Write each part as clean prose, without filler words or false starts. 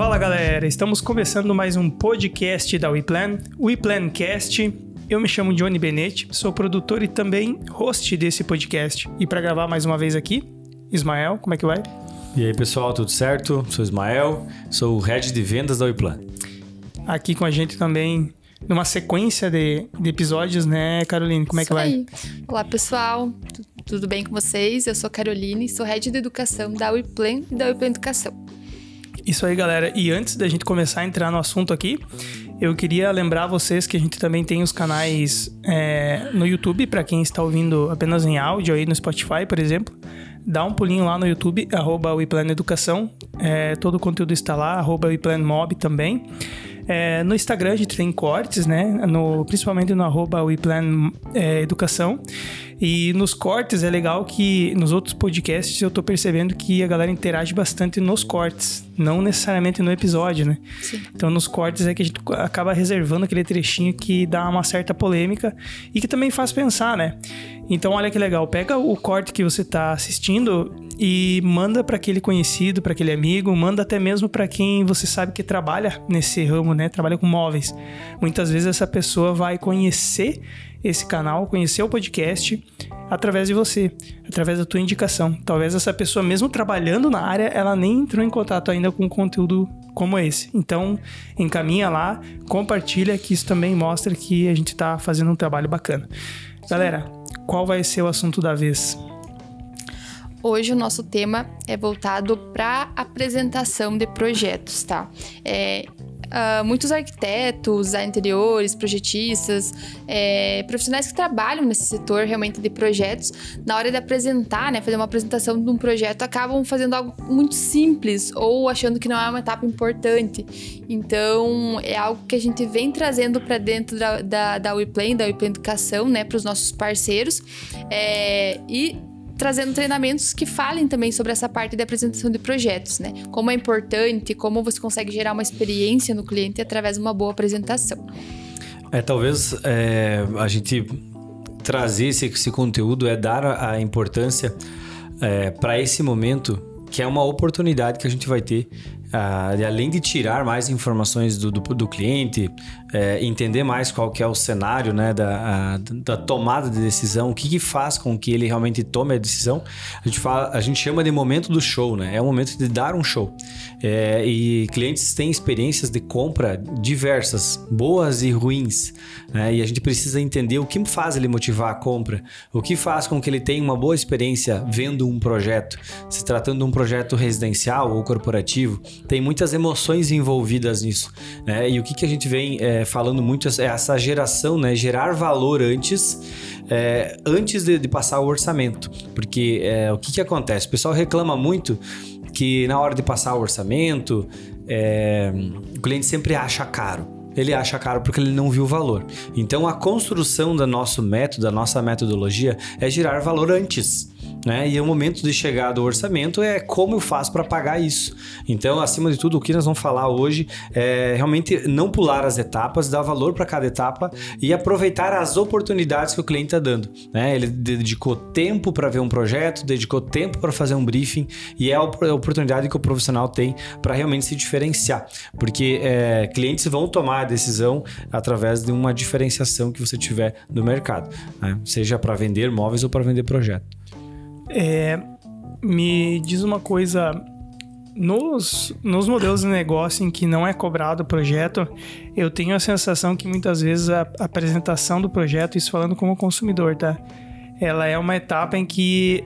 Fala galera, estamos começando mais um podcast da WePlan, WePlancast. Eu me chamo Johnny Benetti, sou produtor e também host desse podcast. E para gravar mais uma vez aqui, Ismael, como é que vai? E aí pessoal, tudo certo? Sou Ismael, sou o Head de Vendas da WePlan. Aqui com a gente também, numa sequência de episódios, né, Caroline? Como é que vai? Olá pessoal, tudo bem com vocês? Eu sou Caroline, sou Head de Educação da WePlan e da WePlan Educação. Isso aí, galera. E antes da gente começar a entrar no assunto aqui, eu queria lembrar vocês que a gente também tem os canais no YouTube, para quem está ouvindo apenas em áudio, aí no Spotify, por exemplo. Dá um pulinho lá no YouTube, @WePlanEducação. Todo o conteúdo está lá, @WePlanMob também. No Instagram a gente tem cortes, né? Principalmente no @WePlanEducação. E nos cortes é legal que nos outros podcasts eu tô percebendo que a galera interage bastante nos cortes, não necessariamente no episódio, né? Sim. Então nos cortes é que a gente acaba reservando aquele trechinho que dá uma certa polêmica e que também faz pensar, né? Então olha que legal, pega o corte que você tá assistindo e manda para aquele conhecido, para aquele amigo, manda até mesmo para quem você sabe que trabalha nesse ramo, né? Trabalha com móveis. Muitas vezes essa pessoa vai conhecer esse canal, conhecer o podcast através de você, através da tua indicação. Talvez essa pessoa, mesmo trabalhando na área, ela nem entrou em contato ainda com conteúdo como esse. Então, encaminha lá, compartilha, que isso também mostra que a gente tá fazendo um trabalho bacana. Galera, qual vai ser o assunto da vez? Hoje o nosso tema é voltado para apresentação de projetos, tá? Muitos arquitetos, design interiores, projetistas, profissionais que trabalham nesse setor realmente de projetos, na hora de apresentar, né, fazer uma apresentação de um projeto, acabam fazendo algo muito simples ou achando que não é uma etapa importante. Então, é algo que a gente vem trazendo para dentro da WePlan, da WePlan Educação, né, para os nossos parceiros, e trazendo treinamentos que falem também sobre essa parte de apresentação de projetos, né? Como é importante, como você consegue gerar uma experiência no cliente através de uma boa apresentação. Talvez a gente trazer esse conteúdo dar a importância para esse momento, que é uma oportunidade que a gente vai ter, além de tirar mais informações do cliente, entender mais qual que é o cenário, né, da tomada de decisão, o que faz com que ele realmente tome a decisão. A gente chama de momento do show, né? É o momento de dar um show. E clientes têm experiências de compra diversas, boas e ruins, né? E a gente precisa entender o que faz ele motivar a compra, o que faz com que ele tenha uma boa experiência vendo um projeto. Se tratando de um projeto residencial ou corporativo, tem muitas emoções envolvidas nisso, né? E o que a gente vem falando muito é essa geração, né? Gerar valor antes de passar o orçamento. Porque o que acontece? O pessoal reclama muito que na hora de passar o orçamento, o cliente sempre acha caro. Ele acha caro porque ele não viu o valor. Então, a construção do nosso método, da nossa metodologia, é gerar valor antes, né? E o momento de chegar do orçamento é como eu faço para pagar isso. Então, acima de tudo, o que nós vamos falar hoje é realmente não pular as etapas, dar valor para cada etapa e aproveitar as oportunidades que o cliente está dando, né? Ele dedicou tempo para ver um projeto, dedicou tempo para fazer um briefing, e é a oportunidade que o profissional tem para realmente se diferenciar, porque clientes vão tomar a decisão através de uma diferenciação que você tiver no mercado, né? Seja para vender móveis ou para vender projeto. Me diz uma coisa, nos modelos de negócio em que não é cobrado o projeto, eu tenho a sensação que muitas vezes a apresentação do projeto, isso falando como consumidor, tá? Ela é uma etapa em que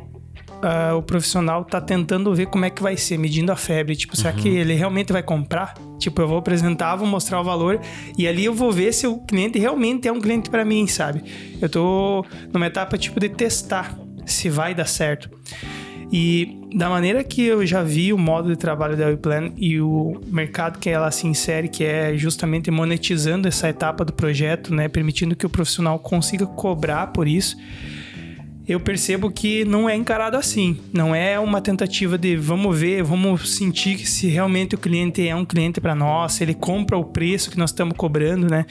o profissional tá tentando ver como é que vai ser, medindo a febre. Tipo, será que ele realmente vai comprar? Tipo, eu vou apresentar, vou mostrar o valor e ali eu vou ver se o cliente realmente é um cliente para mim, sabe? Eu tô numa etapa tipo de testar se vai dar certo. E da maneira que eu já vi o modo de trabalho da WePlan e o mercado que ela se insere, que é justamente monetizando essa etapa do projeto, né, permitindo que o profissional consiga cobrar por isso, eu percebo que não é encarado assim. Não é uma tentativa de vamos ver, vamos sentir se realmente o cliente é um cliente para nós, se ele compra o preço que nós estamos cobrando, né?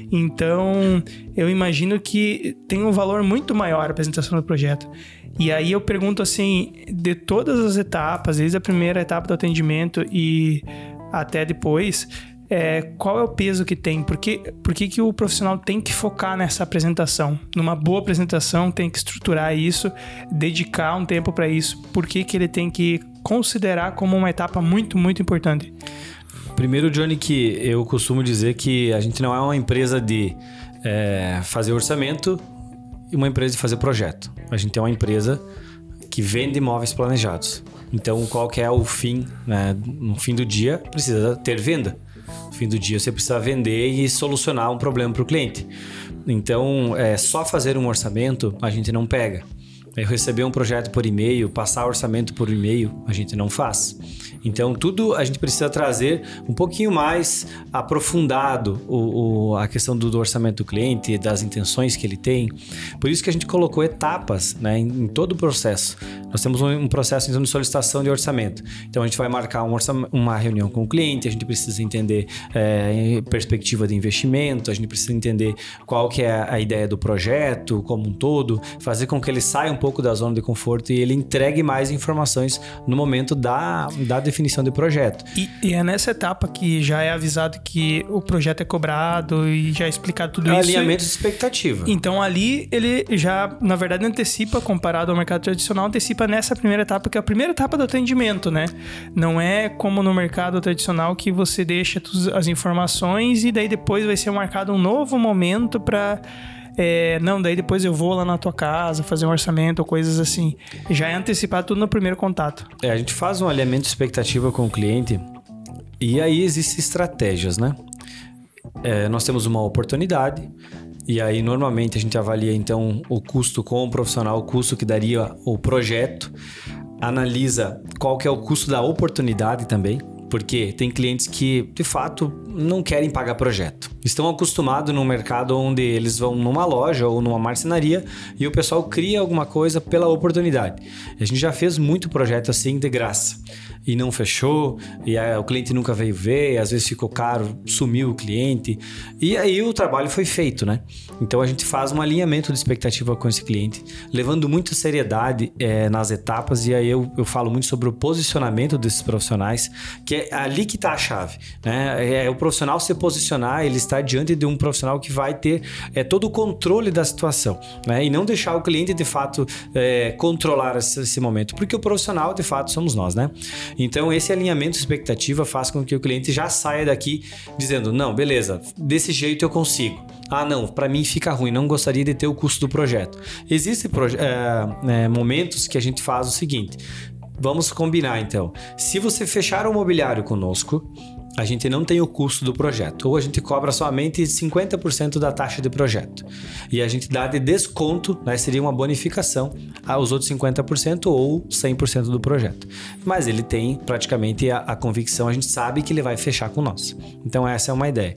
Então, eu imagino que tem um valor muito maior a apresentação do projeto. E aí eu pergunto assim, de todas as etapas, desde a primeira etapa do atendimento e até depois, qual é o peso que tem? Por que o profissional tem que focar nessa apresentação? Numa boa apresentação, tem que estruturar isso, dedicar um tempo para isso. Por que ele tem que considerar como uma etapa muito, muito importante? Primeiro, Johnny, que eu costumo dizer que a gente não é uma empresa de fazer orçamento e uma empresa de fazer projeto. A gente é uma empresa que vende imóveis planejados. Então, qual que é o fim? Né? No fim do dia, precisa ter venda. No fim do dia, você precisa vender e solucionar um problema para o cliente. Então, só fazer um orçamento, a gente não pega. Eu receber um projeto por e-mail, passar orçamento por e-mail, a gente não faz. Então, tudo a gente precisa trazer um pouquinho mais aprofundado a questão do orçamento do cliente, das intenções que ele tem. Por isso que a gente colocou etapas, né, em todo o processo. Nós temos um processo então, de solicitação de orçamento. Então, a gente vai marcar uma reunião com o cliente, a gente precisa entender perspectiva de investimento, a gente precisa entender qual que é a ideia do projeto como um todo, fazer com que ele saia um pouco da zona de conforto e ele entregue mais informações no momento da definição de projeto. E é nessa etapa que já é avisado que o projeto é cobrado e já é explicado tudo isso. Alinhamento de expectativa. Então ali ele já, na verdade, antecipa, comparado ao mercado tradicional, antecipa nessa primeira etapa, que é a primeira etapa do atendimento, né? Não é como no mercado tradicional que você deixa as informações e daí depois vai ser marcado um novo momento para... não, daí depois eu vou lá na tua casa fazer um orçamento ou coisas assim. Já é antecipado tudo no primeiro contato. A gente faz um alinhamento de expectativa com o cliente e aí existem estratégias, né? Nós temos uma oportunidade e aí normalmente a gente avalia então o custo com o profissional, o custo que daria o projeto, analisa qual que é o custo da oportunidade também. Porque tem clientes que, de fato, não querem pagar projeto. Estão acostumados num mercado onde eles vão numa loja ou numa marcenaria e o pessoal cria alguma coisa pela oportunidade. A gente já fez muito projeto assim de graça. E não fechou, e o cliente nunca veio ver, às vezes ficou caro, sumiu o cliente. E aí o trabalho foi feito, né? Então a gente faz um alinhamento de expectativa com esse cliente, levando muita seriedade nas etapas, e aí eu falo muito sobre o posicionamento desses profissionais, que é ali que está a chave, né? É o profissional se posicionar, ele está diante de um profissional que vai ter todo o controle da situação, né? E não deixar o cliente, de fato, controlar esse momento, porque o profissional, de fato, somos nós, né? Então, esse alinhamento de expectativa faz com que o cliente já saia daqui dizendo, não, beleza, desse jeito eu consigo. Ah, não, para mim fica ruim, não gostaria de ter o custo do projeto. Existem momentos que a gente faz o seguinte, vamos combinar então, se você fechar o mobiliário conosco, a gente não tem o custo do projeto, ou a gente cobra somente 50% da taxa de projeto. E a gente dá de desconto, né, seria uma bonificação aos outros 50% ou 100% do projeto. Mas ele tem praticamente a convicção, a gente sabe que ele vai fechar com nós. Então essa é uma ideia.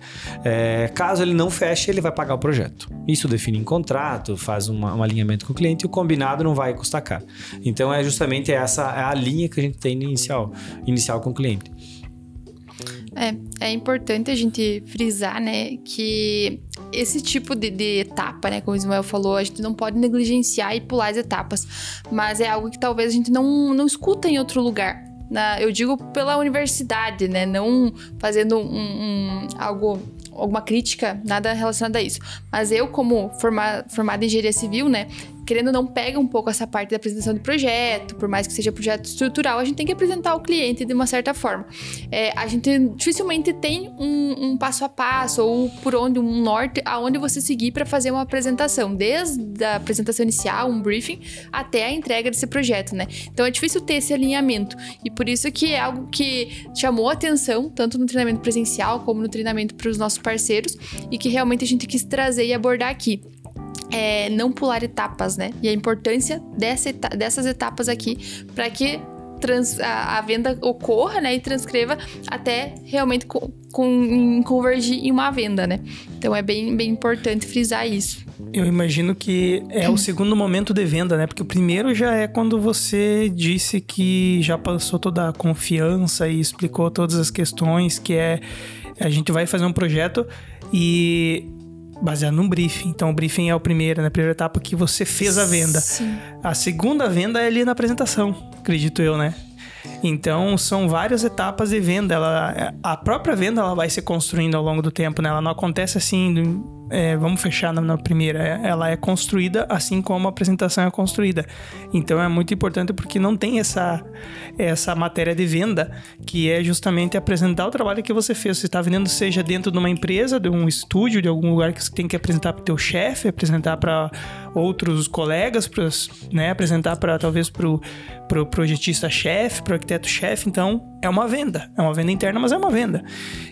Caso ele não feche, ele vai pagar o projeto. Isso define em contrato, faz um alinhamento com o cliente e o combinado não vai custar caro. Então justamente essa a linha que a gente tem inicial com o cliente. É importante a gente frisar, né, que esse tipo de etapa, né, como o Ismael falou, a gente não pode negligenciar e pular as etapas, mas é algo que talvez a gente não escuta em outro lugar. Eu digo pela universidade, né, não fazendo alguma crítica, nada relacionado a isso. Mas eu, como formada em engenharia civil, né, querendo ou não, pega um pouco essa parte da apresentação do projeto, por mais que seja projeto estrutural, a gente tem que apresentar ao cliente de uma certa forma. A gente dificilmente tem um passo a passo ou por onde, um norte, aonde você seguir para fazer uma apresentação, desde a apresentação inicial, um briefing, até a entrega desse projeto, né? Então é difícil ter esse alinhamento e por isso que é algo que chamou a atenção, tanto no treinamento presencial como no treinamento para os nossos parceiros e que realmente a gente quis trazer e abordar aqui. Não pular etapas, né? E a importância dessas etapas aqui para que a venda ocorra, né? E transcreva até realmente convergir em uma venda, né? Então é bem, bem importante frisar isso. Eu imagino que é o segundo momento de venda, né? Porque o primeiro já é quando você disse que já passou toda a confiança e explicou todas as questões, que a gente vai fazer um projeto e baseado num briefing. Então, o briefing é o primeiro, né? A primeira etapa que você fez a venda. Sim. A segunda venda é ali na apresentação, acredito eu, né? Então, são várias etapas de venda. A própria venda ela vai se construindo ao longo do tempo, né? Ela não acontece assim, vamos fechar na primeira. Ela é construída assim como a apresentação é construída. Então, é muito importante porque não tem essa matéria de venda, que é justamente apresentar o trabalho que você fez. Você está vendendo, seja dentro de uma empresa, de um estúdio, de algum lugar que você tem que apresentar para o teu chefe, apresentar para outros colegas, né? Apresentar talvez para o projetista-chefe, para o arquiteto-chefe. Então, é uma venda interna, mas é uma venda.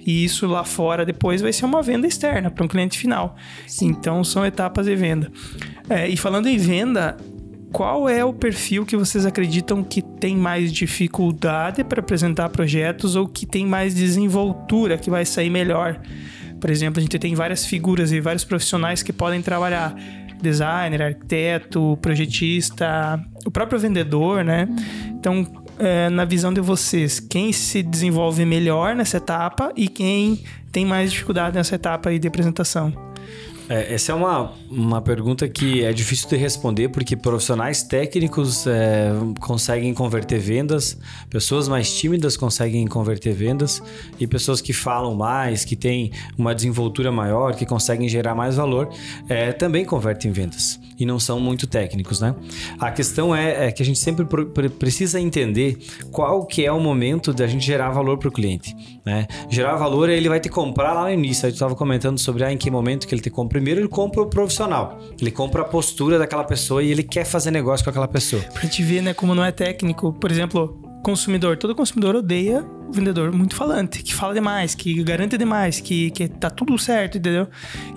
E isso lá fora depois vai ser uma venda externa para um cliente final. Sim. Então, são etapas de venda. E falando em venda, qual é o perfil que vocês acreditam que tem mais dificuldade para apresentar projetos ou que tem mais desenvoltura, que vai sair melhor? Por exemplo, a gente tem várias figuras e vários profissionais que podem trabalhar: designer, arquiteto, projetista, o próprio vendedor, né? Então, na visão de vocês, quem se desenvolve melhor nessa etapa e quem tem mais dificuldade nessa etapa aí de apresentação? Essa é uma pergunta que é difícil de responder, porque profissionais técnicos conseguem converter vendas, pessoas mais tímidas conseguem converter vendas, e pessoas que falam mais, que têm uma desenvoltura maior, que conseguem gerar mais valor, também convertem vendas e não são muito técnicos, né? A questão é que a gente sempre precisa entender qual que é o momento da gente gerar valor para o cliente, né? Gerar valor, ele vai te comprar lá no início. A gente estava comentando sobre em que momento que ele te compra. Primeiro, ele compra o profissional, ele compra a postura daquela pessoa e ele quer fazer negócio com aquela pessoa. Pra gente ver, né, como não é técnico. Por exemplo, consumidor. Todo consumidor odeia o vendedor muito falante, que fala demais, que garante demais, que tá tudo certo, entendeu?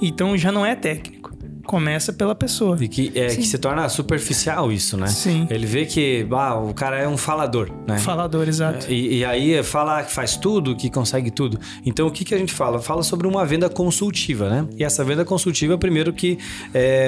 Então já não é técnico. Começa pela pessoa. E que se torna superficial isso, né? Sim. Ele vê que o cara é um falador, né? Falador, exato. E aí fala que faz tudo, que consegue tudo. Então o que a gente fala? Fala sobre uma venda consultiva, né? E essa venda consultiva, primeiro que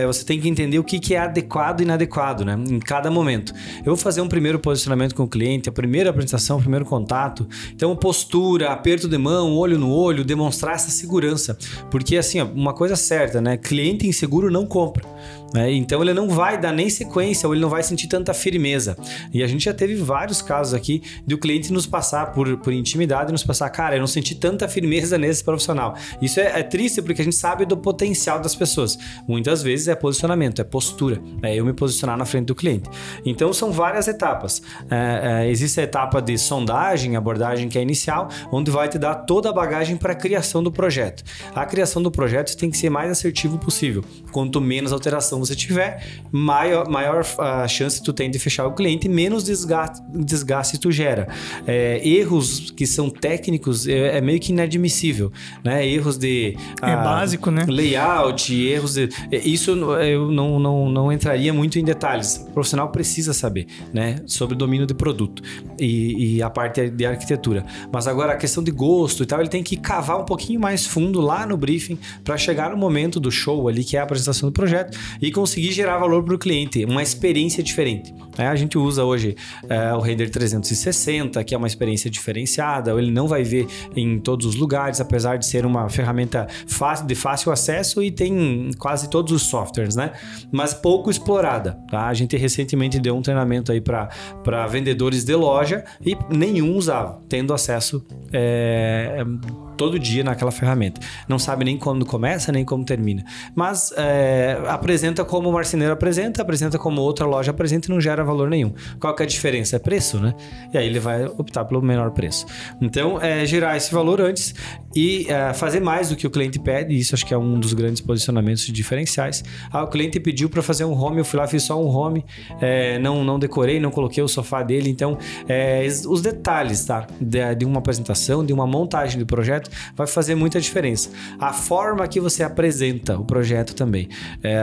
você tem que entender o que é adequado e inadequado, né? Em cada momento. Eu vou fazer um primeiro posicionamento com o cliente, a primeira apresentação, o primeiro contato. Então postura, aperto de mão, olho no olho, demonstrar essa segurança. Porque assim, uma coisa certa, né? Cliente inseguro não compra, né? Então ele não vai dar nem sequência, ou ele não vai sentir tanta firmeza. E a gente já teve vários casos aqui de o cliente nos passar por intimidade e nos passar: cara, eu não senti tanta firmeza nesse profissional. Isso é triste, porque a gente sabe do potencial das pessoas. Muitas vezes é posicionamento, é postura, eu me posicionar na frente do cliente. Então são várias etapas. Existe a etapa de sondagem, abordagem, que é inicial, onde vai te dar toda a bagagem para a criação do projeto. A criação do projeto tem que ser mais assertivo possível. Quanto menos alteração você tiver, maior a chance tu tem de fechar o cliente, menos desgaste tu gera. Erros que são técnicos é meio que inadmissível, né? Erros de básico, né? Layout, erros de... Isso eu não entraria muito em detalhes. O profissional precisa saber, né? Sobre o domínio de produto e a parte de arquitetura. Mas agora a questão de gosto e tal, ele tem que cavar um pouquinho mais fundo lá no briefing para chegar no momento do show ali, que é a apresentação do projeto, e conseguir gerar valor para o cliente, uma experiência diferente. A gente usa hoje o Render 360, que é uma experiência diferenciada, ele não vai ver em todos os lugares, apesar de ser uma ferramenta de fácil acesso e tem quase todos os softwares, né? Mas pouco explorada, tá? A gente recentemente deu um treinamento aí para vendedores de loja e nenhum usava, tendo acesso todo dia naquela ferramenta. Não sabe nem quando começa, nem como termina. Mas apresenta como o marceneiro apresenta como outra loja apresenta e não gera valor nenhum. Qual que é a diferença? É preço, né? E aí ele vai optar pelo menor preço. Então, gerar esse valor antes e fazer mais do que o cliente pede. Isso acho que é um dos grandes posicionamentos diferenciais. O cliente pediu para fazer um home, eu fui lá, fiz só um home, não decorei, não coloquei o sofá dele. Então, os detalhes, tá? De uma apresentação, de uma montagem do projeto, vai fazer muita diferença. A forma que você apresenta o projeto também.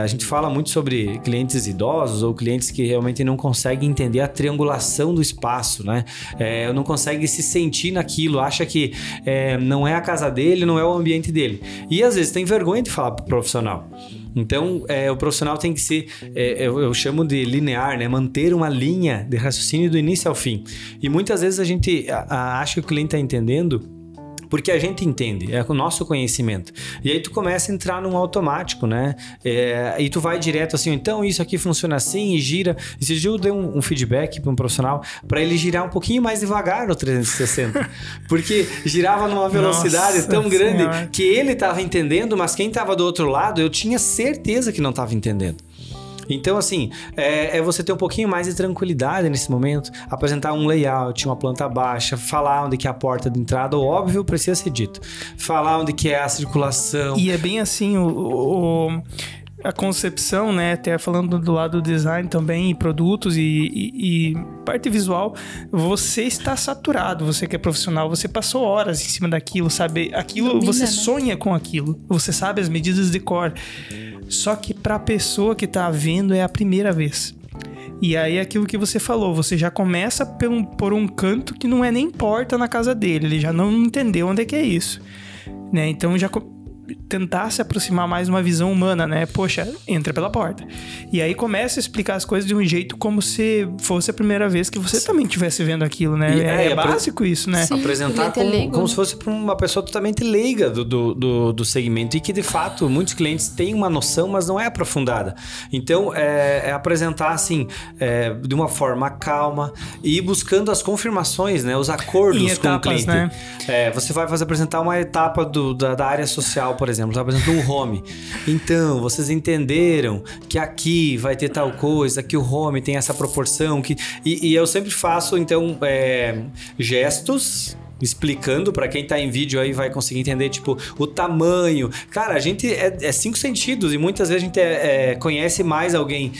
A gente fala muito sobre clientes idosos ou clientes que realmente não conseguem entender a triangulação do espaço, né? Não consegue se sentir naquilo, acha que não é a casa dele, não é o ambiente dele. E às vezes tem vergonha de falar pro profissional. Então, o profissional tem que ser, eu chamo de linear, né? Manter uma linha de raciocínio do início ao fim. E muitas vezes a gente acha que o cliente está entendendo porque a gente entende, é o nosso conhecimento. E aí tu começa a entrar num automático, né? E tu vai direto assim, então isso aqui funciona assim e gira. Esse dia eu dei um feedback para um profissional para ele girar um pouquinho mais devagar no 360, porque girava numa velocidade tão grande que ele estava entendendo, mas quem estava do outro lado, eu tinha certeza que não estava entendendo. Então, assim, é você ter um pouquinho mais de tranquilidade nesse momento, apresentar um layout, uma planta baixa, falar onde que é a porta de entrada, o óbvio precisa ser dito. Falar onde que é a circulação. E é bem assim, a concepção, né, até falando do lado do design também, e produtos e parte visual, você está saturado, você que é profissional, você passou horas em cima daquilo, sabe? Aquilo, domina, você sonha com aquilo, você sabe as medidas de cor. Só que para a pessoa que tá vendo é a primeira vez. E aí aquilo que você falou, você já começa por um canto que não é nem porta na casa dele, ele já não entendeu onde é que é isso, né? Então já tentar se aproximar mais de uma visão humana, né? Poxa, entra pela porta. E aí começa a explicar as coisas de um jeito como se fosse a primeira vez que você também estivesse vendo aquilo, né? É básico isso, né? Sim, apresentar como se fosse para uma pessoa totalmente leiga do segmento e que, de fato, muitos clientes têm uma noção, mas não é aprofundada. Então, é apresentar, assim, de uma forma calma e ir buscando as confirmações, né? Os acordos etapas, com o cliente. Né? Você vai apresentar uma etapa da área social, por exemplo, está apresentando um home. Então, vocês entenderam que aqui vai ter tal coisa, que o home tem essa proporção. E eu sempre faço, então, gestos explicando, para quem tá em vídeo aí vai conseguir entender, tipo, o tamanho. Cara, a gente é 5 sentidos e muitas vezes a gente conhece mais alguém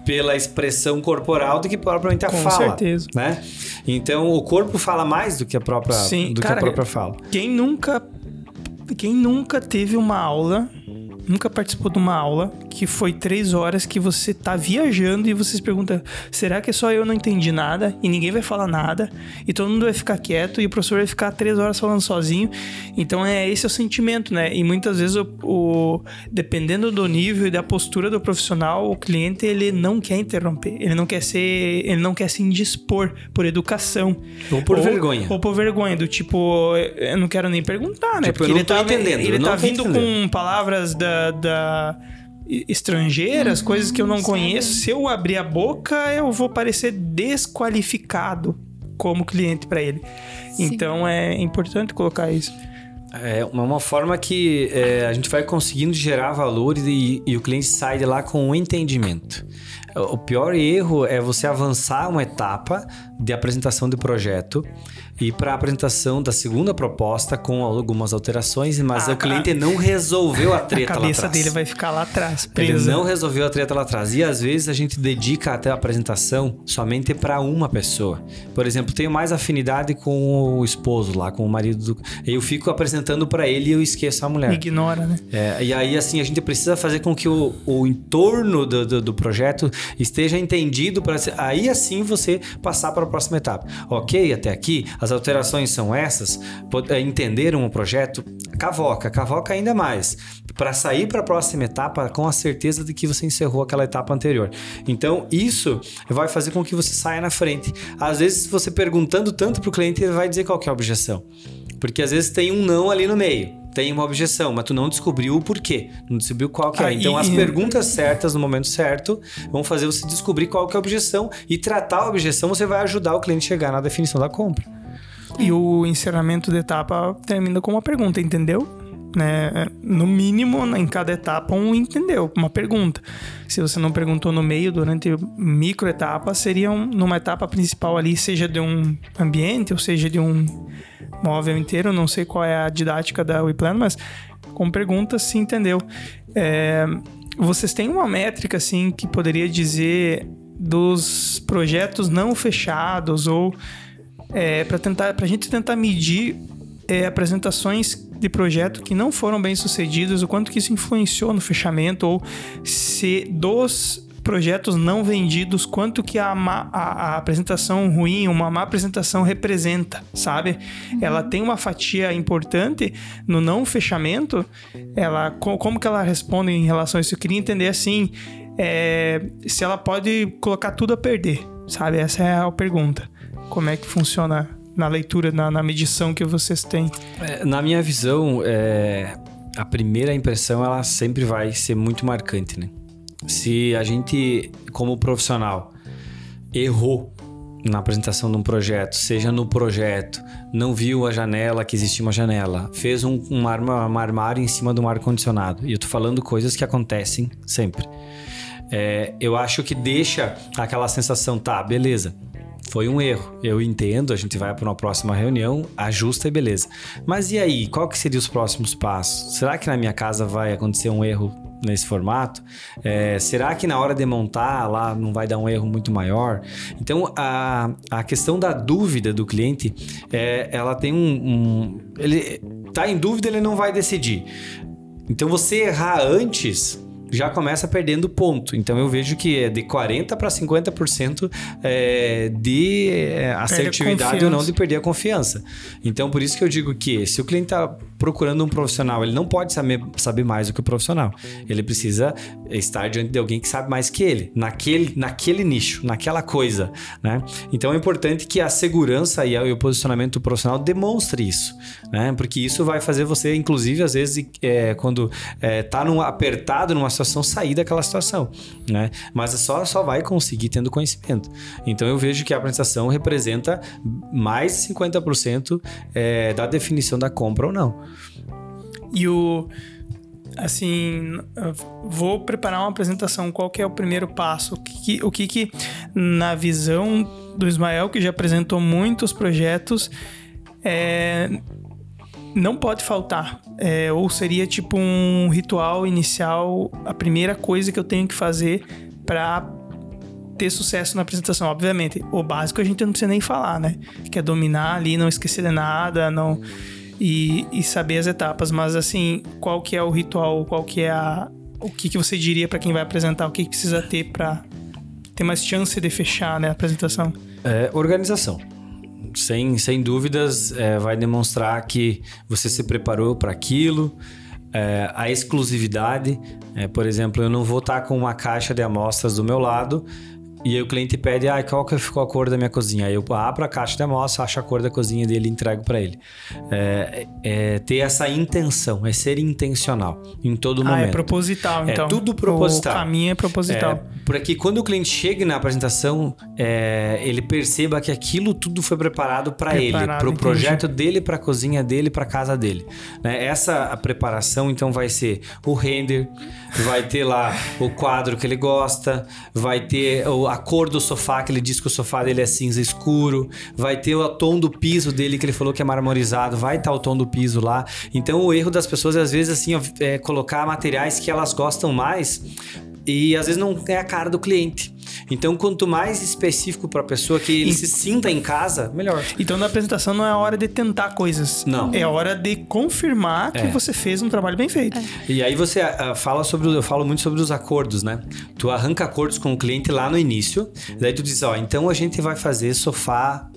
pela expressão corporal do que propriamente a fala. Com certeza. Né? Então, o corpo fala mais do que a própria, que a própria fala. Quem nunca teve uma aula, nunca participou de uma aula que foi 3 horas que você tá viajando e você se pergunta, será que só eu não entendi nada e ninguém vai falar nada e todo mundo vai ficar quieto e o professor vai ficar 3 horas falando sozinho? Então esse é o sentimento, né? E muitas vezes dependendo do nível e da postura do profissional, o cliente ele não quer interromper, ele não quer se indispor por educação ou por vergonha, do tipo, eu não quero nem perguntar, né? Tipo, porque ele tá entendendo, ele tá vindo com palavras estrangeiras, coisas que eu não conheço. Se eu abrir a boca, eu vou parecer desqualificado como cliente para ele. Sim. Então é importante colocar isso. É uma forma que a gente vai conseguindo gerar valor e o cliente sai de lá com um entendimento. O pior erro é você avançar uma etapa de apresentação de projeto e para a apresentação da segunda proposta com algumas alterações, mas o cliente não resolveu a treta lá atrás. A cabeça dele vai ficar lá atrás, presa. Ele não resolveu a treta lá atrás. E às vezes a gente dedica até a apresentação somente para uma pessoa. Por exemplo, tenho mais afinidade com o esposo lá, com o marido. Eu fico apresentando para ele e eu esqueço a mulher. Ignora, né? E aí, assim, a gente precisa fazer com que o entorno do projeto esteja entendido para aí assim você passar para a próxima etapa. Ok, até aqui, as alterações são essas, entenderam o projeto, cavoca ainda mais, para sair para a próxima etapa com a certeza de que você encerrou aquela etapa anterior. Então, isso vai fazer com que você saia na frente. Às vezes, você perguntando tanto para o cliente, ele vai dizer qual que é a objeção. Porque às vezes tem um não ali no meio. Tem uma objeção, mas tu não descobriu o porquê. Não descobriu qual que é. Então, as perguntas certas no momento certo vão fazer você descobrir qual que é a objeção. E tratar a objeção, você vai ajudar o cliente a chegar na definição da compra. E o encerramento da etapa termina com uma pergunta, entendeu? Né? No mínimo, em cada etapa, entendeu, uma pergunta. Se você não perguntou no meio, durante micro etapa, seria numa etapa principal ali, seja de um ambiente ou seja de um móvel inteiro, não sei qual é a didática da WePlan, mas com perguntas se entendeu. Vocês têm uma métrica assim que poderia dizer dos projetos não fechados ou pra gente tentar medir apresentações de projeto que não foram bem sucedidas, o quanto que isso influenciou no fechamento, ou se dos projetos não vendidos, quanto que a apresentação ruim, uma má apresentação representa, sabe? Ela tem uma fatia importante no não fechamento. Como que ela responde em relação a isso? Eu queria entender assim, se ela pode colocar tudo a perder, sabe? Essa é a pergunta. Como é que funciona na leitura, na medição que vocês têm? Na minha visão, a primeira impressão ela sempre vai ser muito marcante, né? Se a gente, como profissional, errou na apresentação de um projeto, seja no projeto, não viu a janela, que existia uma janela, fez um armário em cima de um ar-condicionado. E eu tô falando coisas que acontecem sempre. Eu acho que deixa aquela sensação, tá, beleza, foi um erro, eu entendo, a gente vai para uma próxima reunião, ajusta e beleza. Mas e aí, qual que seriam os próximos passos? Será que na minha casa vai acontecer um erro nesse formato? Será que na hora de montar lá não vai dar um erro muito maior? Então, a questão da dúvida do cliente, ela tem ele tá em dúvida, ele não vai decidir. Então, você errar antes já começa perdendo ponto. Então, eu vejo que é de 40% para 50% de assertividade ou não, de perder a confiança. Então, por isso que eu digo que se o cliente está procurando um profissional, ele não pode saber mais do que o profissional. Ele precisa estar diante de alguém que sabe mais que ele, naquele nicho, naquela coisa, né? Então, é importante que a segurança e o posicionamento do profissional demonstre isso, né? Porque isso vai fazer você, inclusive, às vezes, quando está apertado numa situação, sair daquela situação, né? Mas só vai conseguir tendo conhecimento. Então eu vejo que a apresentação representa mais de 50% da definição da compra ou não. E assim, vou preparar uma apresentação, qual que é o primeiro passo? O que na visão do Ismael, que já apresentou muitos projetos, não pode faltar, ou seria tipo um ritual inicial, a primeira coisa que eu tenho que fazer para ter sucesso na apresentação. Obviamente, o básico a gente não precisa nem falar, né? Que é dominar ali, não esquecer de nada, e saber as etapas. Mas assim, qual que é o ritual, qual que é o que você diria para quem vai apresentar, o que precisa ter para ter mais chance de fechar, né, a apresentação? Organização. Sem dúvidas, vai demonstrar que você se preparou para aquilo. A exclusividade, por exemplo, eu não vou estar com uma caixa de amostras do meu lado e aí o cliente pede, qual que ficou a cor da minha cozinha? Aí eu abro a caixa de amostra, acho a cor da cozinha dele e entrego para ele. Ter essa intenção, ser intencional em todo momento. É proposital, então. É tudo proposital. O caminho é proposital. Para que quando o cliente chegue na apresentação, ele perceba que aquilo tudo foi preparado para ele, para o projeto dele, para a cozinha dele, para a casa dele. Né? A preparação, então, vai ser o render, vai ter lá o quadro que ele gosta, vai ter a cor do sofá, que ele diz que o sofá dele é cinza escuro, vai ter o tom do piso dele, que ele falou que é marmorizado, vai estar o tom do piso lá. Então, o erro das pessoas, às vezes, assim, é colocar materiais que elas gostam mais e, às vezes, não é a cara do cliente. Então, quanto mais específico para a pessoa, que ele se sinta em casa, melhor. Então, na apresentação não é a hora de tentar coisas. Não. É a hora de confirmar que você fez um trabalho bem feito. E aí você eu falo muito sobre os acordos, né? Tu arranca acordos com o cliente lá no início, daí tu diz, então a gente vai fazer sofá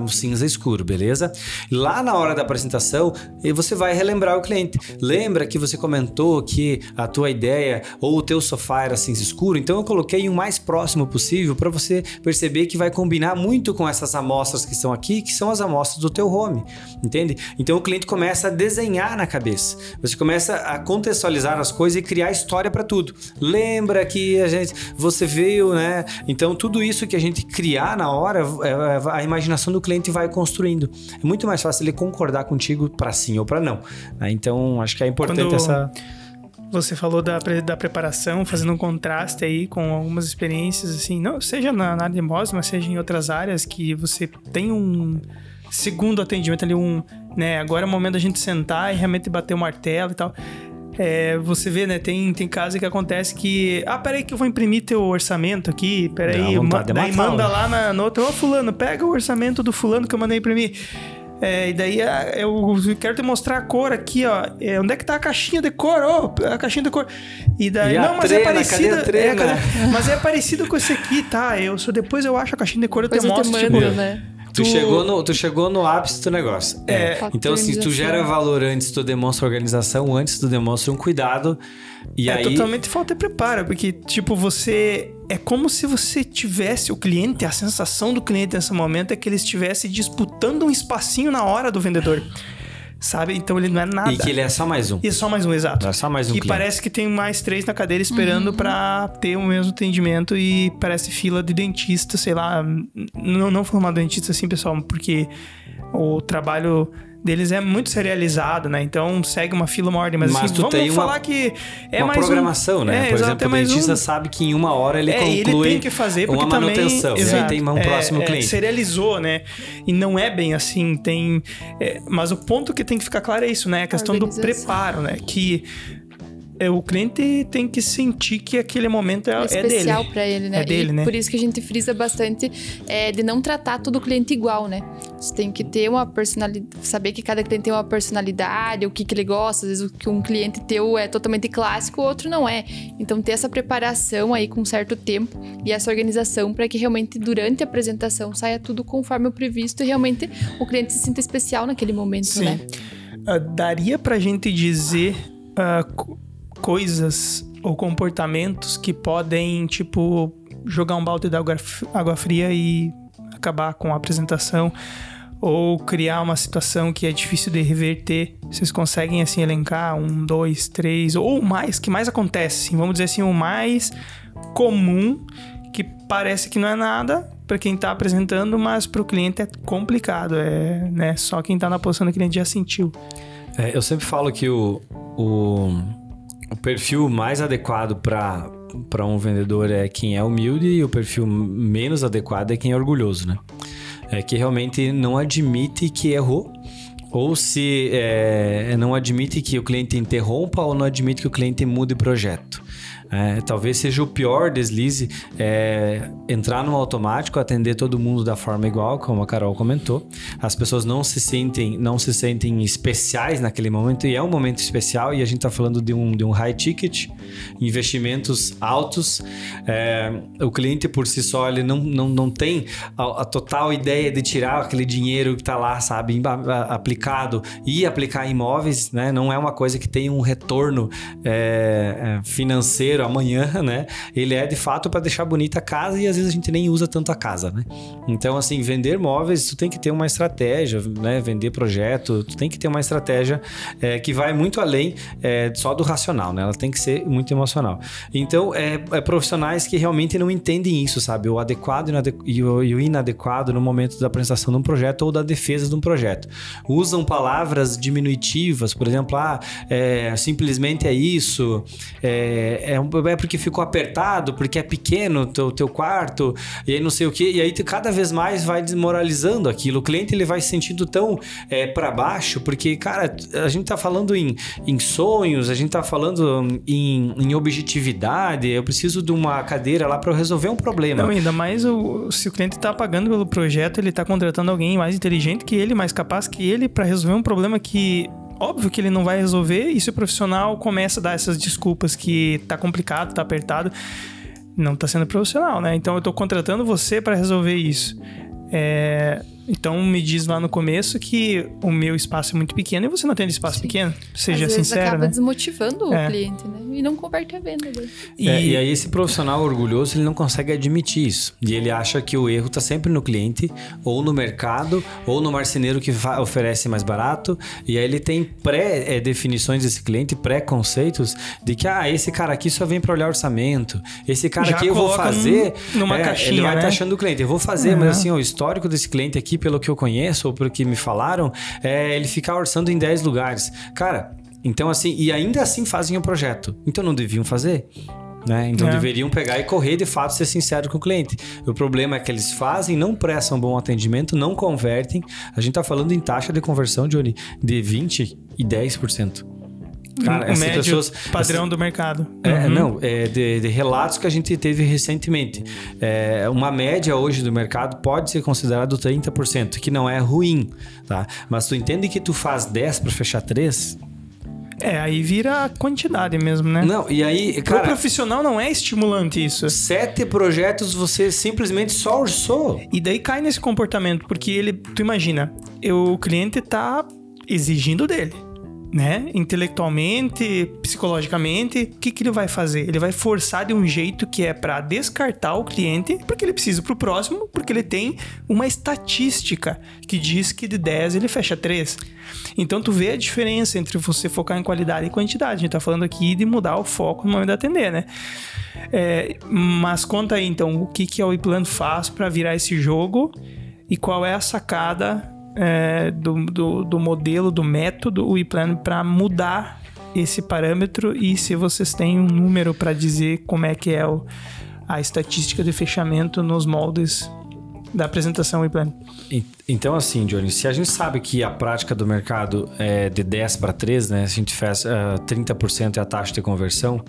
cinza escuro, beleza? Lá na hora da apresentação, você vai relembrar o cliente. Lembra que você comentou que a tua ideia ou o teu sofá era cinza escuro? Então eu coloquei o mais próximo possível para você perceber que vai combinar muito com essas amostras que estão aqui, que são as amostras do teu home, entende? Então o cliente começa a desenhar na cabeça. Você começa a contextualizar as coisas e criar história para tudo. Lembra que você veio, né? Então tudo isso que a gente criar na hora, a imaginação do cliente vai construindo. É muito mais fácil ele concordar contigo para sim ou para não. Então, acho que é importante Você falou da preparação, fazendo um contraste aí com algumas experiências, assim, não seja na área de MOS, mas seja em outras áreas que você tem um segundo atendimento ali, né? Agora é o momento da gente sentar e realmente bater o martelo e tal. Você vê, né? Tem casos que acontece que... peraí que eu vou imprimir teu orçamento aqui. Peraí, daí manda lá no outro. Fulano, pega o orçamento do fulano que eu mandei imprimir. E daí eu quero te mostrar a cor aqui, ó. Onde é que tá a caixinha de cor? A caixinha de cor. E daí, mas é parecida. Mas é parecido com esse aqui, tá? Depois eu acho a caixinha de cor, eu te mostro. Né? Tu chegou no ápice do negócio. Então, assim, tu gera valor antes, tu demonstra organização, antes tu demonstra um cuidado. E aí... Totalmente falta de preparo, porque, tipo, você é como se você tivesse o cliente, a sensação do cliente nesse momento é que ele estivesse disputando um espacinho na hora do vendedor. Sabe? Então ele não é nada. E que ele é só mais um. E é só mais um, exato. É só mais um que cliente. parece que tem mais 3 na cadeira esperando pra ter o mesmo atendimento e parece fila de dentista, sei lá. Não formar dentista assim, pessoal, porque o trabalho deles é muito serializado, né? Então segue uma fila, uma ordem, mas assim, tu vamos tem falar que é uma mais programação, né? Por exato, exemplo, o dentista sabe que em 1 hora ele conclui ele tem que fazer porque uma manutenção. também, e aí tem um próximo cliente. Serializou, né? E não é bem assim, mas o ponto que tem que ficar claro é isso, né? A questão do preparo, né? Que o cliente tem que sentir que aquele momento é especial dele. pra ele, né? É dele, né? Por isso que a gente frisa bastante de não tratar todo cliente igual, né? Você tem que ter uma personalidade, saber que cada cliente tem uma personalidade, o que ele gosta. Às vezes o que um cliente teu é totalmente clássico, o outro não é. Então ter essa preparação aí com certo tempo e essa organização para que realmente durante a apresentação saia tudo conforme o previsto e realmente o cliente se sinta especial naquele momento, né? Daria pra gente dizer coisas ou comportamentos que podem, tipo, jogar um balde de água fria e acabar com a apresentação, ou criar uma situação que é difícil de reverter. Vocês conseguem, assim, elencar 1, 2, 3, ou mais, que mais acontece, assim, vamos dizer assim, o mais comum, que parece que não é nada para quem tá apresentando, mas para o cliente é complicado, né? Só quem tá na posição do cliente já sentiu. Eu sempre falo que o perfil mais adequado para um vendedor é quem é humilde, e o perfil menos adequado é quem é orgulhoso, né? É que realmente não admite que errou, ou se não admite que o cliente interrompa, ou não admite que o cliente mude o projeto. Talvez seja o pior deslize entrar no automático, atender todo mundo da forma igual, como a Carol comentou. As pessoas não se sentem especiais naquele momento, e é um momento especial, e a gente está falando de um high ticket, investimentos altos. O cliente por si só ele não tem a total ideia de tirar aquele dinheiro que está lá, sabe, aplicado, e aplicar em imóveis, né? Não é uma coisa que tem um retorno financeiro amanhã, né? Ele é de fato para deixar bonita a casa, e às vezes a gente nem usa tanto a casa, né? Então, assim, vender móveis, tu tem que ter uma estratégia, né? Vender projeto, tu tem que ter uma estratégia que vai muito além só do racional, né? Ela tem que ser muito emocional. Então, profissionais que realmente não entendem isso, sabe? O adequado e o inadequado no momento da apresentação de um projeto ou da defesa de um projeto. Usam palavras diminutivas, por exemplo, simplesmente é isso, é porque ficou apertado, porque é pequeno o teu quarto, e aí não sei o que, e aí cada vez mais vai desmoralizando aquilo. O cliente ele vai se sentindo tão para baixo, porque, cara, a gente tá falando em sonhos, a gente tá falando em objetividade. Eu preciso de uma cadeira lá para eu resolver um problema. Não, ainda mais se o cliente tá pagando pelo projeto, ele tá contratando alguém mais inteligente que ele, mais capaz que ele, para resolver um problema que óbvio que ele não vai resolver, e se o profissional começa a dar essas desculpas que tá complicado, tá apertado, não tá sendo profissional, né? Então eu tô contratando você para resolver isso. Então me diz lá no começo que o meu espaço é muito pequeno e você não tem espaço pequeno. Seja sincero, acaba né? desmotivando o cliente, né? E não converte a venda dele. E aí esse profissional orgulhoso, ele não consegue admitir isso. E ele acha que o erro tá sempre no cliente, ou no mercado, ou no marceneiro que oferece mais barato. E aí ele tem pré-definições desse cliente, pré-conceitos de que esse cara aqui só vem para olhar orçamento. Esse cara já aqui eu vou fazer... numa caixinha, ele vai né? estar achando o cliente. Eu vou fazer, mas assim, o histórico desse cliente aqui, pelo que eu conheço ou pelo que me falaram, ele ficar orçando em 10 lugares. Cara, então assim, e ainda assim fazem o projeto. Então não deviam fazer, né? Então deveriam pegar e correr, de fato, ser sincero com o cliente. O problema é que eles fazem, não prestam bom atendimento, não convertem. A gente tá falando em taxa de conversão, Johnny, de 20% e 10%. Cara, o médio padrão do mercado. De relatos que a gente teve recentemente. Uma média hoje do mercado pode ser considerado 30%, que não é ruim, tá? Mas tu entende que tu faz 10 para fechar 3? Aí vira a quantidade mesmo, né? Não, e aí, cara... Pro profissional não é estimulante isso. 7 projetos você simplesmente só orçou. E daí cai nesse comportamento, porque tu imagina, o cliente tá exigindo dele. né? Intelectualmente, psicologicamente, o que ele vai fazer? Ele vai forçar de um jeito que é para descartar o cliente, porque ele precisa pro próximo, porque ele tem uma estatística que diz que de 10 ele fecha 3. Então tu vê a diferença entre você focar em qualidade e quantidade. A gente tá falando aqui de mudar o foco no momento de atender, né? Mas conta aí então, o que a WePlan faz para virar esse jogo e qual é a sacada do modelo, do método WePlan para mudar esse parâmetro, e se vocês têm um número para dizer como é que é a estatística de fechamento nos moldes da apresentação WePlan. Então assim, Johnny, se a gente sabe que a prática do mercado é de 10 para 3, né? Se a gente faz 30% é a taxa de conversão,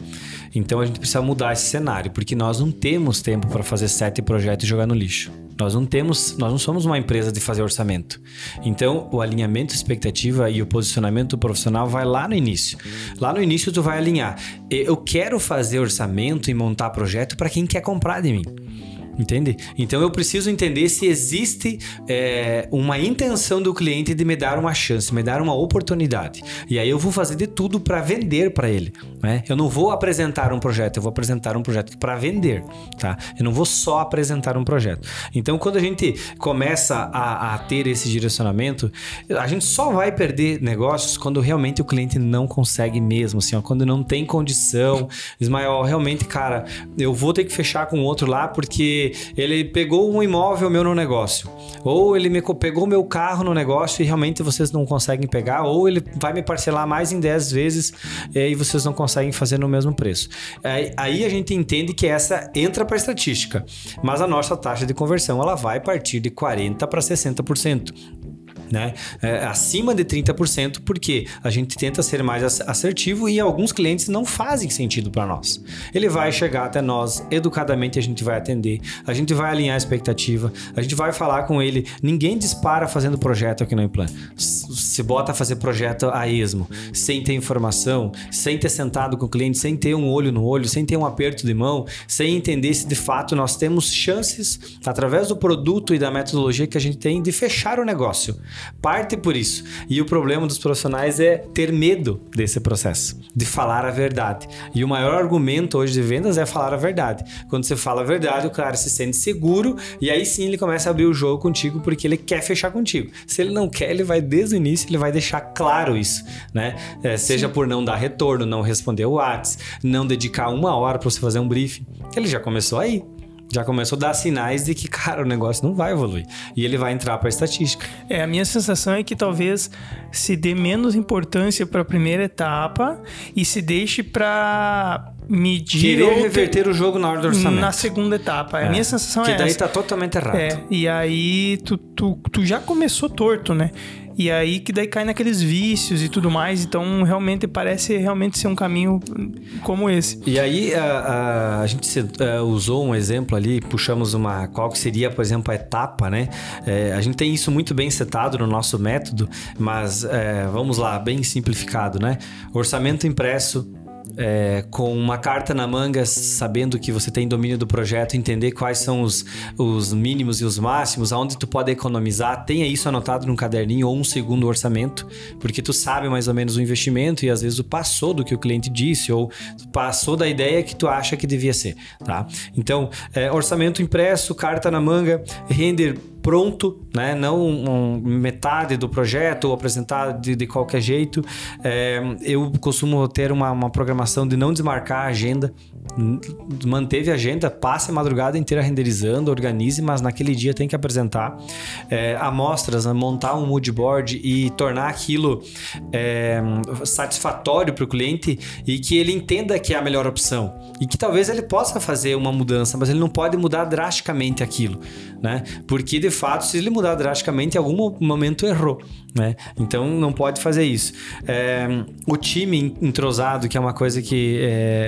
então a gente precisa mudar esse cenário, porque nós não temos tempo para fazer 7 projetos e jogar no lixo. Nós não somos uma empresa de fazer orçamento. Então, o alinhamento, expectativa e o posicionamento do profissional vai lá no início. Lá no início, tu vai alinhar. Eu quero fazer orçamento e montar projeto para quem quer comprar de mim. Entende? Então eu preciso entender se existe uma intenção do cliente de me dar uma chance, me dar uma oportunidade. E aí eu vou fazer de tudo para vender para ele, né? Eu não vou apresentar um projeto, eu vou apresentar um projeto para vender, tá? Eu não vou só apresentar um projeto. Então quando a gente começa a ter esse direcionamento, a gente só vai perder negócios quando realmente o cliente não consegue mesmo, assim, ó, quando não tem condição. Ismael, realmente, cara, eu vou ter que fechar com outro lá porque ele pegou um imóvel meu no negócio, ou ele pegou meu carro no negócio e realmente vocês não conseguem pegar, ou ele vai me parcelar mais em 10 vezes e vocês não conseguem fazer no mesmo preço. Aí a gente entende que essa entra para a estatística, mas a nossa taxa de conversão ela vai partir de 40% para 60%. Né? Acima de 30%, porque a gente tenta ser mais assertivo e alguns clientes não fazem sentido para nós. Ele vai chegar até nós, educadamente a gente vai atender, a gente vai alinhar a expectativa, a gente vai falar com ele. Ninguém dispara fazendo projeto aqui no WePlan. Se bota a fazer projeto a esmo, sem ter informação, sem ter sentado com o cliente, sem ter um olho no olho, sem ter um aperto de mão, sem entender se de fato nós temos chances, através do produto e da metodologia que a gente tem, de fechar o negócio. Parte por isso. E o problema dos profissionais é ter medo desse processo, de falar a verdade. E o maior argumento hoje de vendas é falar a verdade. Quando você fala a verdade, o cara se sente seguro e aí sim ele começa a abrir o jogo contigo porque ele quer fechar contigo. Se ele não quer, ele vai desde o início, ele vai deixar claro isso, né? Seja por não dar retorno, não responder o WhatsApp, não dedicar 1 hora para você fazer um briefing. Ele já começou aí. Já começou a dar sinais de que, cara, o negócio não vai evoluir. E ele vai entrar para a estatística. A minha sensação é que talvez se dê menos importância para a primeira etapa e se deixe para medir... Querer reverter o jogo na hora do orçamento. Na segunda etapa. A minha sensação é essa. Que daí tá totalmente errado. E aí tu já começou torto, né? E aí que daí cai naqueles vícios e tudo mais. Então, realmente, parece realmente ser um caminho como esse. E aí, a gente usou um exemplo ali, puxamos qual que seria, por exemplo, a etapa, né? A gente tem isso muito bem setado no nosso método, mas vamos lá, bem simplificado, né? Orçamento impresso, com uma carta na manga, sabendo que você tem domínio do projeto, entender quais são os mínimos e os máximos, aonde tu pode economizar, tenha isso anotado num caderninho ou um segundo orçamento, porque tu sabe mais ou menos o investimento e às vezes tu passou do que o cliente disse ou tu passou da ideia que tu acha que devia ser, tá? Então, orçamento impresso, carta na manga, render pronto, né? Não metade do projeto ou apresentar de qualquer jeito. Eu costumo ter uma programação de não desmarcar a agenda. Manteve a agenda, passe a madrugada inteira renderizando, organize, mas naquele dia tem que apresentar amostras, montar um mood board e tornar aquilo satisfatório para o cliente e que ele entenda que é a melhor opção e que talvez ele possa fazer uma mudança, mas ele não pode mudar drasticamente aquilo, né? Porque de fato, se ele mudar drasticamente, em algum momento errou, né? Então não pode fazer isso. O time entrosado, que é uma coisa que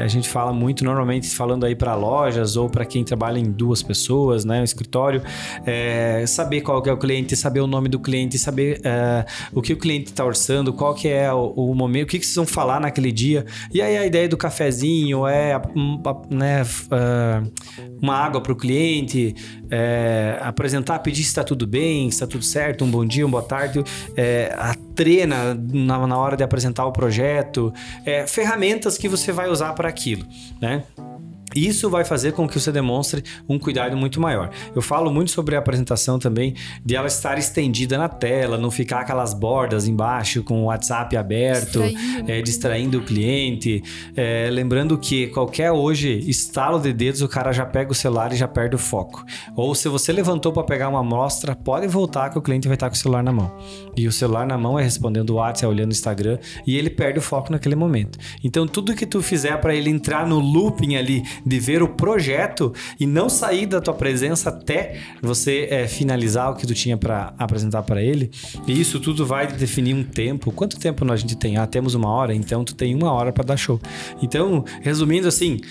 a gente fala muito, normalmente falando aí para lojas ou para quem trabalha em 2 pessoas, né, no escritório, saber qual que é o cliente, saber o nome do cliente, saber o que o cliente está orçando, qual que é o momento, o que vocês vão falar naquele dia. E aí a ideia do cafezinho uma água para o cliente, apresentar, pedir se está tudo bem, se está tudo certo, um bom dia, uma boa tarde. treina na hora de apresentar o projeto, ferramentas que você vai usar para aquilo, né? Isso vai fazer com que você demonstre um cuidado muito maior. Eu falo muito sobre a apresentação também, de ela estar estendida na tela, não ficar aquelas bordas embaixo com o WhatsApp aberto, distraindo o cliente. Lembrando que qualquer hoje estalo de dedos, o cara já pega o celular e já perde o foco. Ou se você levantou para pegar uma amostra, pode voltar que o cliente vai estar com o celular na mão. E o celular na mão é respondendo o WhatsApp, olhando o Instagram, e ele perde o foco naquele momento. Então tudo que tu fizer para ele entrar no looping ali, de ver o projeto e não sair da tua presença até você finalizar o que tu tinha para apresentar para ele. E isso tudo vai definir um tempo. Quanto tempo a gente tem? Temos 1 hora, então tu tem 1 hora para dar show. Então, resumindo assim,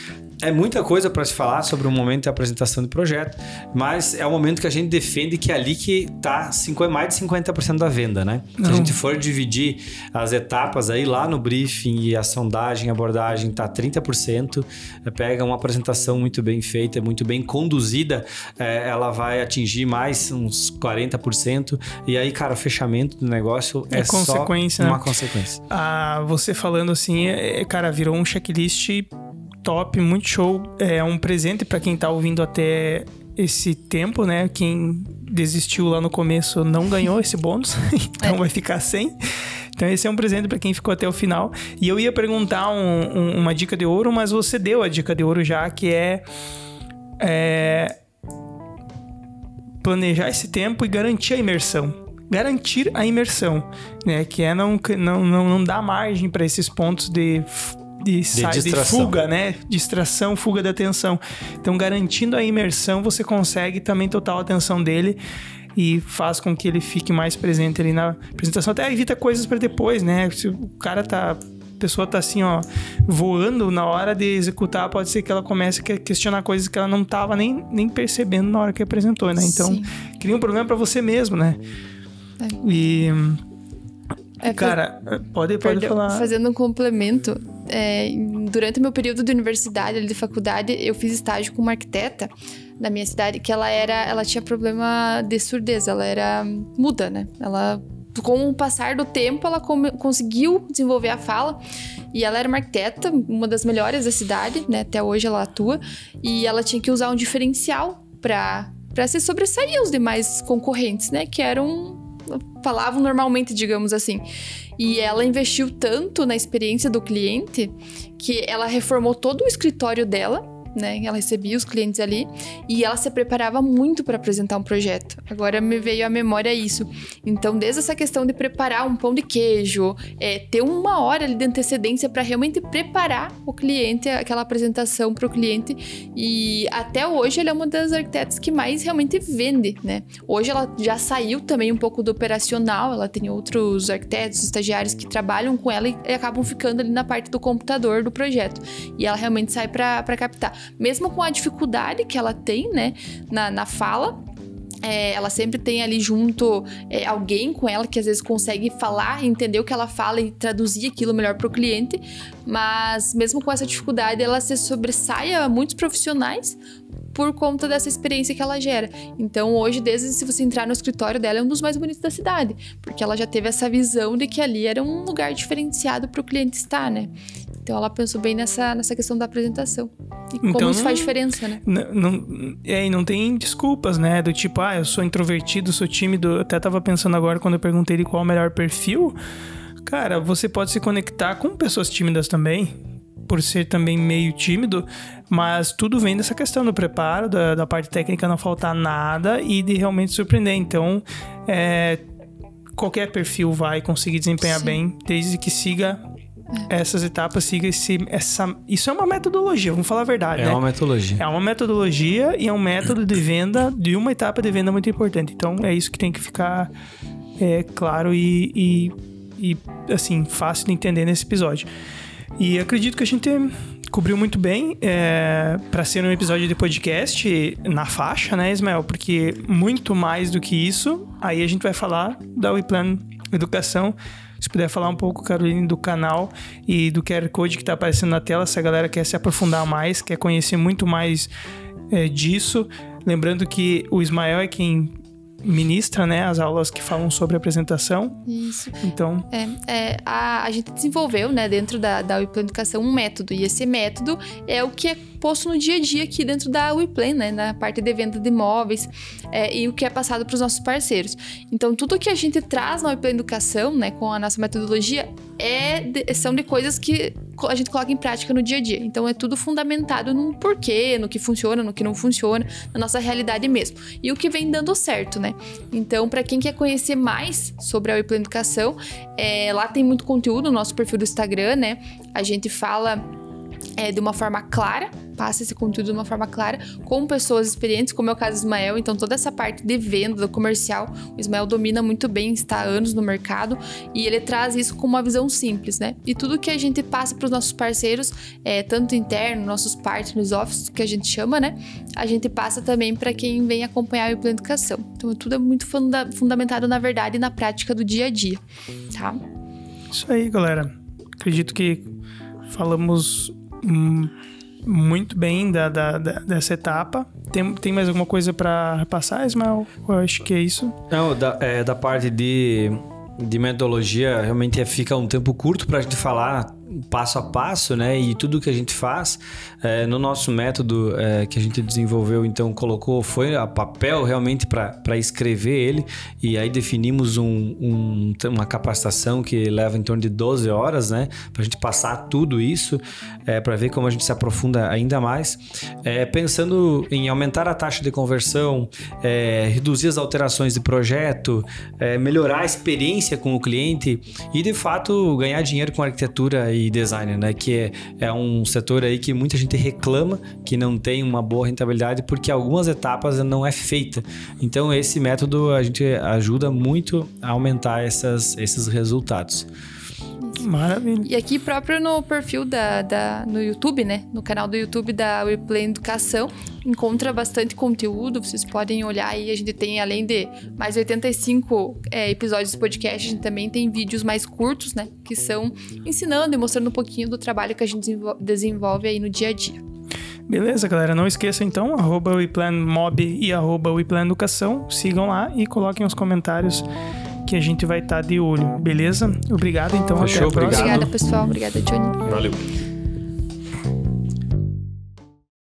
é muita coisa para se falar sobre o momento de apresentação de projeto, mas é o momento que a gente defende que é ali que está mais de 50% da venda, né? Se a gente for dividir as etapas aí lá no briefing e a sondagem, a abordagem, tá 30%, pega uma apresentação muito bem feita, muito bem conduzida, ela vai atingir mais uns 40%, e aí, cara, o fechamento do negócio é só uma consequência. Você falando assim, cara, virou um checklist top, muito show. É um presente para quem tá ouvindo até esse tempo, né? Quem desistiu lá no começo não ganhou esse bônus, então vai ficar sem. Então esse é um presente para quem ficou até o final. E eu ia perguntar uma dica de ouro, mas você deu a dica de ouro já, que é planejar esse tempo e garantir a imersão. Garantir a imersão, né? Que é não dar margem para esses pontos de fuga, né? Distração, fuga da atenção. Então, garantindo a imersão, você consegue também total atenção dele e faz com que ele fique mais presente ali na apresentação. Até evita coisas para depois, né? Se o cara a pessoa tá assim, ó, voando na hora de executar, pode ser que ela comece a questionar coisas que ela não tava nem percebendo na hora que apresentou, né? Então, cria um problema para você mesmo, né? E... cara, pode falar. Fazendo um complemento, durante o meu período de universidade, de faculdade, eu fiz estágio com uma arquiteta da minha cidade, que ela tinha problema de surdez, ela era muda, né? Ela, com o passar do tempo, ela conseguiu desenvolver a fala, e ela era uma arquiteta, uma das melhores da cidade, né? Até hoje ela atua, e ela tinha que usar um diferencial para se sobressair aos demais concorrentes, né? Que falavam normalmente, digamos assim. E ela investiu tanto na experiência do cliente que ela reformou todo o escritório dela, né? Ela recebia os clientes ali e ela se preparava muito para apresentar um projeto. Agora me veio à memória isso. Então, desde essa questão de preparar um pão de queijo, ter 1 hora ali de antecedência para realmente preparar o cliente, aquela apresentação para o cliente. E até hoje ela é uma das arquitetas que mais realmente vende, né? Hoje ela já saiu também um pouco do operacional, ela tem outros arquitetos, estagiários que trabalham com ela e acabam ficando ali na parte do computador do projeto. E ela realmente sai para captar. Mesmo com a dificuldade que ela tem, né, na fala, ela sempre tem ali junto alguém com ela que às vezes consegue falar, entender o que ela fala e traduzir aquilo melhor para o cliente, mas mesmo com essa dificuldade ela se sobressai a muitos profissionais por conta dessa experiência que ela gera. Então hoje, desde se você entrar no escritório dela, é um dos mais bonitos da cidade, porque ela já teve essa visão de que ali era um lugar diferenciado para o cliente estar, né? Então ela pensou bem nessa questão da apresentação. E como então, isso faz diferença, né? E não tem desculpas, né? Do tipo, eu sou introvertido, sou tímido. Eu até tava pensando agora, quando eu perguntei ele qual é o melhor perfil. Cara, você pode se conectar com pessoas tímidas também, por ser também meio tímido, mas tudo vem dessa questão do preparo, da parte técnica não faltar nada e de realmente surpreender. Então, qualquer perfil vai conseguir desempenhar bem, desde que siga essas etapas, siga isso é uma metodologia, vamos falar a verdade, né? Uma metodologia. É uma metodologia e é um método de venda, de uma etapa de venda muito importante. Então, é isso que tem que ficar claro e assim, fácil de entender nesse episódio. E acredito que a gente cobriu muito bem para ser um episódio de podcast na faixa, né, Ismael? Porque muito mais do que isso, aí a gente vai falar da WePlan Educação. Se puder falar um pouco, Caroline, do canal e do QR Code que está aparecendo na tela, se a galera quer se aprofundar mais, quer conhecer muito mais disso. Lembrando que o Ismael é quem ministra, né, as aulas que falam sobre apresentação. Isso. Então... A gente desenvolveu, né, dentro da WePlan Educação um método, e esse método é o que é posto no dia a dia aqui dentro da WePlan, né, na parte de venda de imóveis, e o que é passado para os nossos parceiros. Então, tudo que a gente traz na WePlan Educação, né, com a nossa metodologia, são de coisas que a gente coloca em prática no dia a dia. Então, é tudo fundamentado no porquê, no que funciona, no que não funciona, na nossa realidade mesmo. E o que vem dando certo, né? Então, para quem quer conhecer mais sobre a WePlan Educação, lá tem muito conteúdo no nosso perfil do Instagram, né? A gente fala de uma forma clara, passa esse conteúdo de uma forma clara, com pessoas experientes, como é o caso do Ismael. Então, toda essa parte de venda, do comercial, o Ismael domina muito bem, está há anos no mercado, e ele traz isso com uma visão simples, né? E tudo que a gente passa para os nossos parceiros, tanto interno, nossos partners office, que a gente chama, né? A gente passa também para quem vem acompanhar a WePlan Educação. Então, tudo é muito fundamentado, na verdade, na prática do dia a dia, tá? Isso aí, galera. Acredito que falamos muito bem dessa etapa. Tem mais alguma coisa para passar, Ismael? Eu acho que é isso. Não, da parte de metodologia, realmente fica um tempo curto para a gente falar passo a passo, né? E tudo que a gente faz no nosso método que a gente desenvolveu, então foi a papel realmente para escrever ele, e aí definimos uma capacitação que leva em torno de 12 horas, né? Para a gente passar tudo isso, para ver como a gente se aprofunda ainda mais, pensando em aumentar a taxa de conversão, reduzir as alterações de projeto, melhorar a experiência com o cliente e, de fato, ganhar dinheiro com arquitetura e design, né? Que é um setor aí que muita gente reclama que não tem uma boa rentabilidade porque algumas etapas não é feita. Então, esse método a gente ajuda muito a aumentar esses resultados. Maravilha. E aqui próprio no perfil no YouTube, né? No canal do YouTube da WePlan Educação, encontra bastante conteúdo, vocês podem olhar aí. A gente tem, além de mais 85 episódios do podcast, a gente também tem vídeos mais curtos, né? Que são ensinando e mostrando um pouquinho do trabalho que a gente desenvolve aí no dia a dia. Beleza, galera. Não esqueça, então, @WePlanMob e @WePlanEducação. Sigam lá e coloquem os comentários que a gente vai estar de olho, beleza? Obrigado, então. Fechou, até a próxima. Obrigada, pessoal. Obrigada, Johnny. Valeu.